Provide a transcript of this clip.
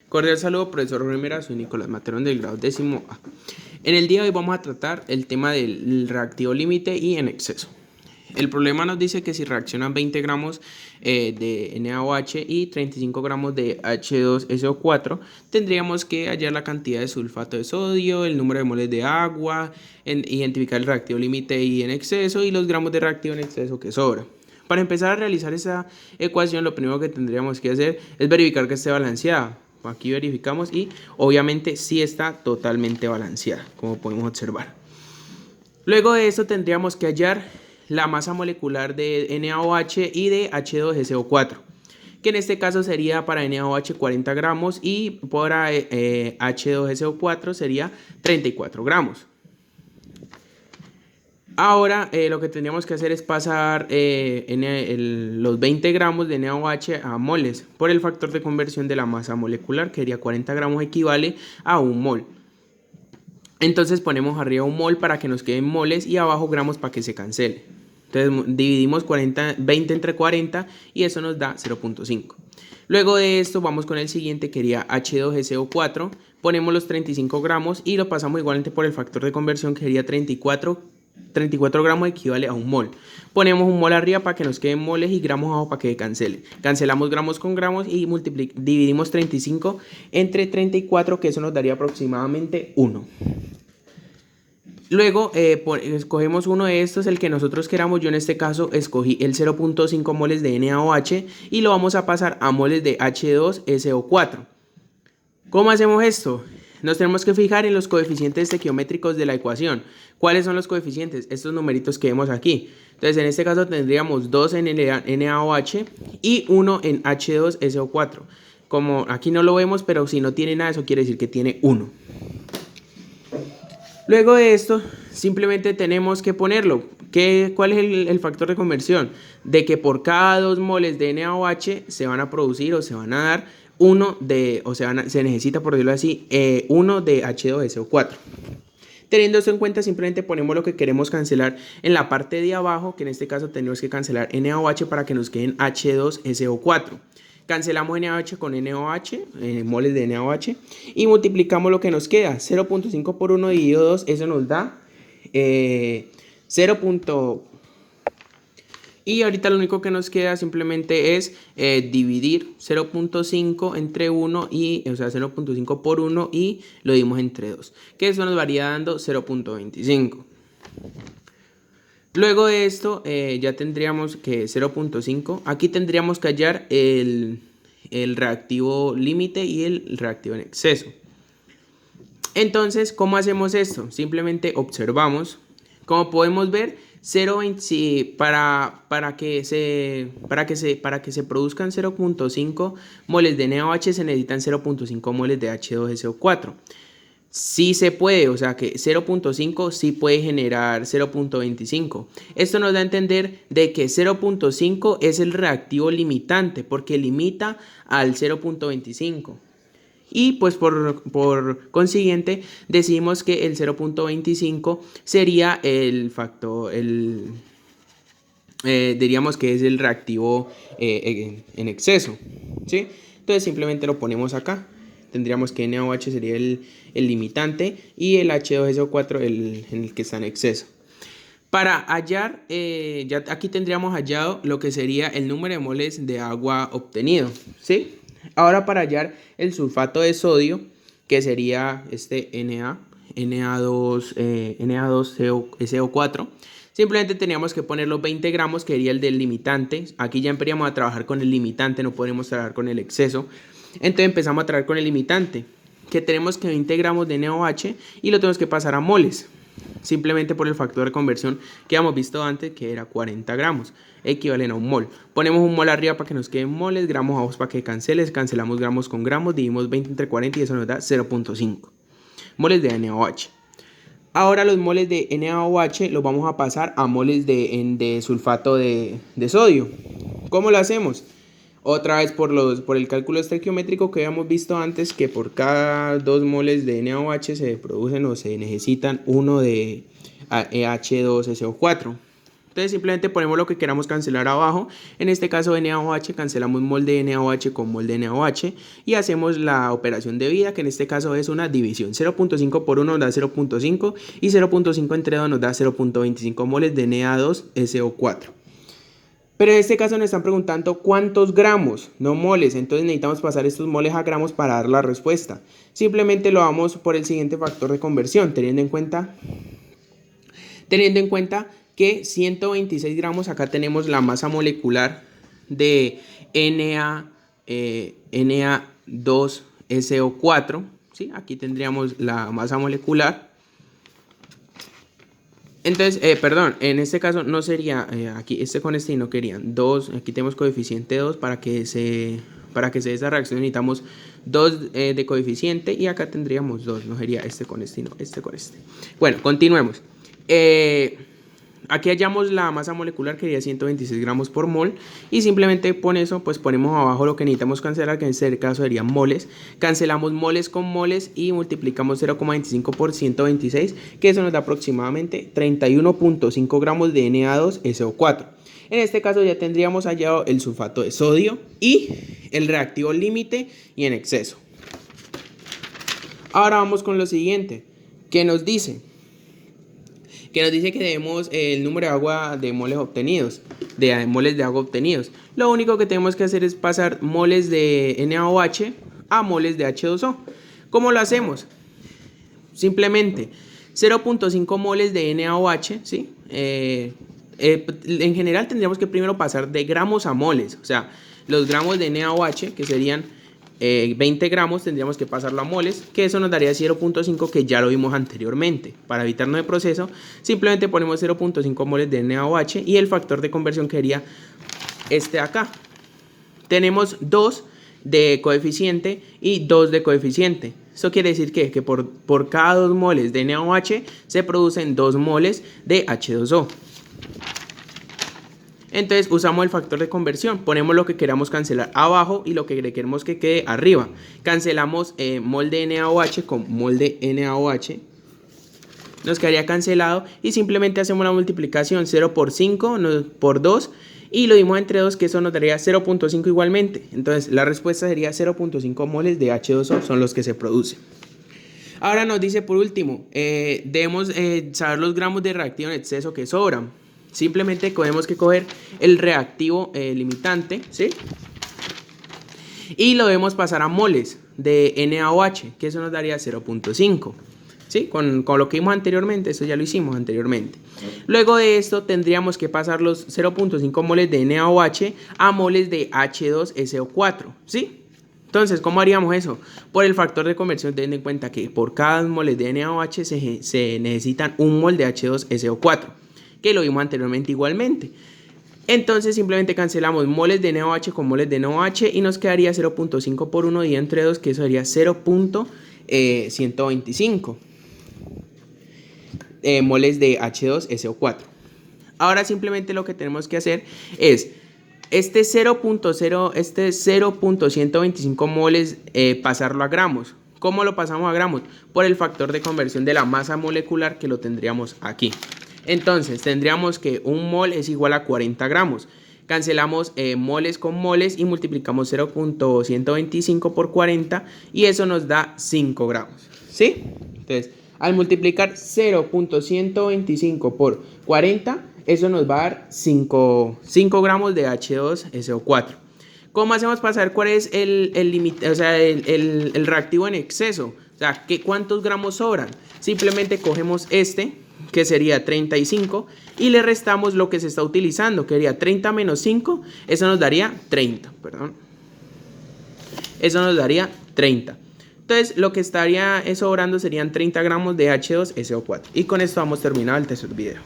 Cordial saludo, profesor Remera, soy Nicolás Materón del grado 10A. En el día de hoy vamos a tratar el tema del reactivo límite y en exceso. El problema nos dice que si reaccionan 20 gramos de NaOH y 35 gramos de H2SO4, tendríamos que hallar la cantidad de sulfato de sodio, el número de moles de agua, identificar el reactivo límite y en exceso y los gramos de reactivo en exceso que sobra. Para empezar a realizar esa ecuación, lo primero que tendríamos que hacer es verificar que esté balanceada. Aquí verificamos y obviamente sí está totalmente balanceada, como podemos observar. Luego de esto tendríamos que hallar la masa molecular de NaOH y de H2SO4, que en este caso sería para NaOH 40 gramos y para H2SO4 sería 34 gramos. Ahora lo que tendríamos que hacer es pasar los 20 gramos de NaOH a moles por el factor de conversión de la masa molecular, que sería 40 gramos equivale a 1 mol. Entonces ponemos arriba 1 mol para que nos queden moles y abajo gramos para que se cancele. Entonces dividimos 20 entre 40 y eso nos da 0.5. Luego de esto vamos con el siguiente, que sería H2SO4. Ponemos los 35 gramos y lo pasamos igualmente por el factor de conversión, que sería 34 gramos equivale a 1 mol. Ponemos 1 mol arriba para que nos queden moles y gramos abajo para que cancele. Cancelamos gramos con gramos y dividimos 35 entre 34, que eso nos daría aproximadamente 1. Luego escogemos uno de estos, el que nosotros queramos. Yo en este caso escogí el 0.5 moles de NaOH y lo vamos a pasar a moles de H2SO4. ¿Cómo hacemos esto? Nos tenemos que fijar en los coeficientes estequiométricos de la ecuación. ¿Cuáles son los coeficientes? Estos numeritos que vemos aquí. Entonces en este caso tendríamos 2 en NaOH y 1 en H2SO4. Como aquí no lo vemos, pero si no tiene nada, eso quiere decir que tiene 1. Luego de esto, simplemente tenemos que ponerlo. ¿Cuál es el factor de conversión? De que por cada 2 moles de NaOH se van a producir o se van a dar se necesita, por decirlo así, 1 de H2SO4. Teniendo esto en cuenta, simplemente ponemos lo que queremos cancelar en la parte de abajo, que en este caso tenemos que cancelar NaOH para que nos queden H2SO4. Cancelamos NaOH con NaOH, moles de NaOH, y multiplicamos lo que nos queda. 0.5 por 1 dividido 2, eso nos da 0. Y ahorita lo único que nos queda simplemente es dividir 0.5 entre 1, o sea 0.5 por 1 y lo dimos entre 2, que eso nos varía dando 0.25. Luego de esto ya tendríamos que 0.5. Aquí tendríamos que hallar el reactivo límite y el reactivo en exceso. Entonces, ¿cómo hacemos esto? Simplemente observamos. Como podemos ver, 0.20 para que se produzcan 0.5 moles de NaOH se necesitan 0.5 moles de H2SO4. Sí se puede, o sea que 0.5 sí puede generar 0.25. Esto nos da a entender de que 0.5 es el reactivo limitante porque limita al 0.25. Y pues por consiguiente decimos que el 0.25 sería el factor, diríamos que es el reactivo en exceso, ¿sí? Entonces simplemente lo ponemos acá. Tendríamos que NaOH sería el limitante y el H2SO4 en el que está en exceso. Para hallar, ya aquí tendríamos hallado lo que sería el número de moles de agua obtenido, ¿sí? Ahora para hallar el sulfato de sodio, que sería este Na2SO4, simplemente teníamos que poner los 20 gramos, que sería el del limitante. Aquí ya empezaríamos a trabajar con el limitante, no podemos trabajar con el exceso. Entonces empezamos a trabajar con el limitante, que tenemos que 20 gramos de NaOH y lo tenemos que pasar a moles. Simplemente por el factor de conversión que habíamos visto antes, que era 40 gramos, equivalen a 1 mol. Ponemos 1 mol arriba para que nos queden moles, gramos abajo para que cancelamos gramos con gramos, dividimos 20 entre 40 y eso nos da 0.5 moles de NaOH. Ahora los moles de NaOH los vamos a pasar a moles de sulfato de sodio. ¿Cómo lo hacemos? Otra vez por el cálculo estequiométrico que habíamos visto antes, que por cada 2 moles de NaOH se producen o se necesitan 1 de H2SO4. Entonces simplemente ponemos lo que queramos cancelar abajo. En este caso NaOH, cancelamos mol de NaOH con mol de NaOH y hacemos la operación de vida, que en este caso es una división. 0.5 por 1 nos da 0.5 y 0.5 entre 2 nos da 0.25 moles de Na2SO4. Pero en este caso nos están preguntando cuántos gramos, no moles. Entonces necesitamos pasar estos moles a gramos para dar la respuesta. Simplemente lo vamos por el siguiente factor de conversión, teniendo en cuenta que 126 gramos, acá tenemos la masa molecular de Na2SO4, ¿sí? Aquí tendríamos la masa molecular. Entonces, perdón, en este caso no sería, aquí con este no querían, 2, aquí tenemos coeficiente 2 para que se dé esa reacción necesitamos 2 de coeficiente y acá tendríamos 2, no sería este con este, no, este con este. Bueno, continuemos. Aquí hallamos la masa molecular que sería 126 gramos por mol y simplemente con eso pues ponemos abajo lo que necesitamos cancelar, que en este caso serían moles. Cancelamos moles con moles y multiplicamos 0,25 por 126, que eso nos da aproximadamente 31.5 gramos de Na2SO4. En este caso ya tendríamos hallado el sulfato de sodio y el reactivo límite y en exceso. Ahora vamos con lo siguiente, que nos dice que debemos el número de agua de moles obtenidos, de moles de agua obtenidos. Lo único que tenemos que hacer es pasar moles de NaOH a moles de H2O. ¿Cómo lo hacemos? Simplemente 0.5 moles de NaOH, ¿sí? En general tendríamos que primero pasar de gramos a moles, o sea, los gramos de NaOH, que serían 20 gramos, tendríamos que pasarlo a moles, que eso nos daría 0.5, que ya lo vimos anteriormente. Para evitarnos el proceso, simplemente ponemos 0.5 moles de NaOH y el factor de conversión que sería este de acá. Tenemos 2 de coeficiente y 2 de coeficiente. Eso quiere decir que por cada 2 moles de NaOH se producen 2 moles de H2O. Entonces usamos el factor de conversión, ponemos lo que queramos cancelar abajo y lo que queremos que quede arriba. Cancelamos mol de NaOH con mol de NaOH, nos quedaría cancelado y simplemente hacemos la multiplicación 0 por 5 por 2 y lo dimos entre 2, que eso nos daría 0.5 igualmente. Entonces la respuesta sería 0.5 moles de H2O son los que se producen. Ahora nos dice por último, debemos saber los gramos de reactivo en exceso que sobran. Simplemente tenemos que coger el reactivo limitante, ¿sí? Y lo debemos pasar a moles de NaOH, que eso nos daría 0.5, ¿sí? Con lo que vimos anteriormente, eso ya lo hicimos anteriormente. Luego de esto tendríamos que pasar los 0.5 moles de NaOH a moles de H2SO4, ¿sí? Entonces, ¿cómo haríamos eso? Por el factor de conversión, teniendo en cuenta que por cada mol de NaOH se necesitan un mol de H2SO4. Que lo vimos anteriormente igualmente. Entonces simplemente cancelamos moles de NaOH con moles de NaOH y nos quedaría 0.5 por 1 dividido entre 2, que eso sería 0.125 moles de H2SO4. Ahora simplemente lo que tenemos que hacer es este 0.125 moles pasarlo a gramos. ¿Cómo lo pasamos a gramos? Por el factor de conversión de la masa molecular, que lo tendríamos aquí. Entonces tendríamos que un mol es igual a 40 gramos. Cancelamos moles con moles y multiplicamos 0.125 por 40 y eso nos da 5 gramos, ¿sí? Entonces al multiplicar 0.125 por 40, eso nos va a dar 5 gramos de H2SO4. ¿Cómo hacemos para saber cuál es el límite, o sea, el reactivo en exceso? O sea, ¿cuántos gramos sobran? Simplemente cogemos este, que sería 35, y le restamos lo que se está utilizando, que sería 30 menos 5, eso nos daría 30, perdón. Eso nos daría 30. Entonces, lo que estaría sobrando serían 30 gramos de H2SO4. Y con esto vamos terminado el tercer video.